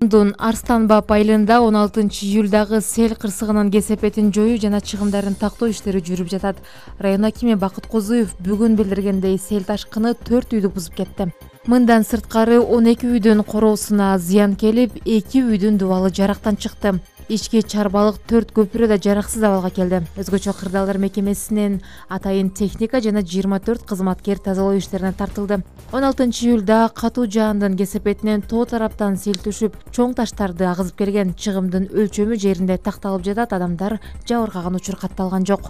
Омондун Арстанбап айылында 16-июлдагы сел кырсыгынын кесепетин жоюу жана чыгымдарын тактоо иштери жүрүп жатат. Район акими Бакыт Козуев бүгүн билдиргендей, сел ташкыны 4 үйдү бузуп кетти. Мындан сырткары 12 үйдүн короосуна зыян келип, 2 үйдүн дубалы жарактан чыкты. Ички чарбалык 4 көпүрө да жараксыз абалга келди. Өзгөчө кырдаалдар мекемесинен атайын техника жана 24 кызматкер тазалоо иштерине тартылды. 16-июлда катуу жаандын кесепетинен тоо тараптан сел түшүп, чоң таштарды агызып келген. Чыгымдын өлчөмү жеринде такталып жатат, адамдар жабыркаган учур катталган жок.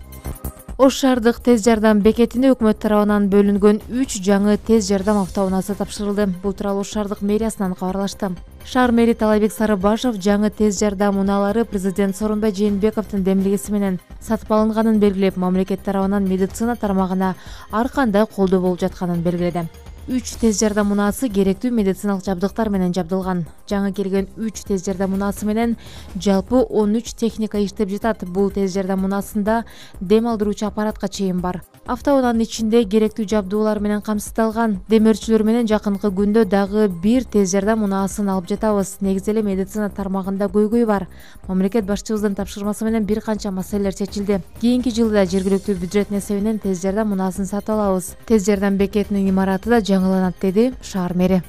Ош шаардык тез жардам бекетине өкмөт тарабынан бөлүнгөн 3 жаңы тез жардам автоунаасы тапшырылды. Бул тууралуу Ош шаардык мэриясынан кабарлашты. Шаар мэри Талайбек Сарыбашов жаңы тез жардам унаалары президент Сооронбай Жээнбековдун демилгеси менен сатып алынганын белгилеп, мамлекет тарабынан медицина тармагына ар кандай колдоо болуп жатканын белгиледи. 3 тез жардам унаасы керектүү медициналык жабдыктар менен жабдылган. Жаңы келген 3 тез жардам унаасы менен жалпы 13 техника иштеп жатат. Бул тез жардам унаасында дем алдыруучу аппаратка чейин бар. Автоунаанын ичинде керектүү жабдуулар менен камсыздалган. Демөөрчүлөр менен жакынкы күндө дагы 1 тез жардам унаасын алып жатабыз. Негизи эле медицина тармагында көйгөй бар. Мамлекет башчыбыздын тапшырмасы менен бир канча маселелер чечилди. Кийинки жылда жергиликтүү бюджеттин эсебинен тез жардам унаасын сатып алабыз. Тез жардам бекетинин имараты да жаңыланат, деди шаар мэри.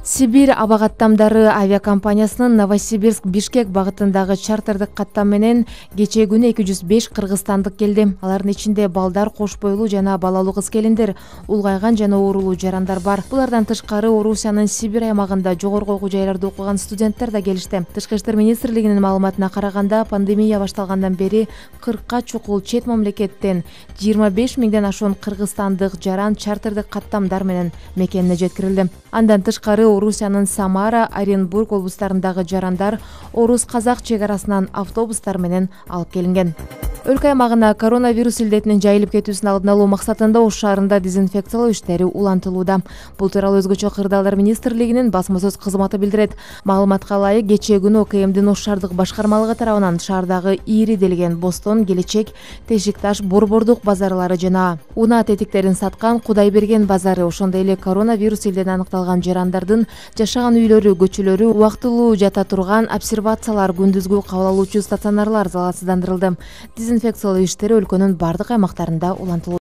Сибирь аба каттамдары авиакомпаниясынын Новосибирск-Бишкек багытындагы чартердик каттам менен кечээ күнү 205 кыргызстандык келди. Алардын ичинде балдар, кош бойлуу жана балалуу кыз-келиндер, улгайган жана оорулуу жарандар бар. Булардан тышкары Орусиянын Сибирь аймагында жогорку окуу жайларда окуган студенттер да келишти. Тышкы иштер министрлигинин маалыматына караганда, пандемия башталгандан бери 40ка чукул чет мамлекеттен 25 миңден ашуун кыргызстандык жаран чартердик каттамдар менен мекенине жеткирилди. Андан тышкары Орусиянын Самара, Оренбург облустарындагы жарандар орус-казак чек арасынан автобустар менен алып келинген. Өлкө аймагына коронавирус илдетинин жайылып кетүүсүн алдын алуу максатында Ош шаарында дезинфекциялоо иштери улантылууда. Бул тууралуу өзгөчө кырдаалдар министрлигинин басма сөз кызматы билдирет. Маалыматка ылайык, кечээ күнү ОКМдин Ош шаардык башкармалыгы тарабынан шаардагы ири делген Бостон, Келечек, Тешикташ, Борбордук базарлары жана унаа тетиктерин саткан Кудайберген базары, ошондой эле коронавирус илдетин аныкталган жарандардын жашаган үйлөрү, көчөлөрү, убактылуу жата турган обсервациялар, күндүзгү кабыл алуучу стационарлар залалсыздандырылды. Дезинфекциялоо иштери өлкөнүн бардык аймактарында улантылууда.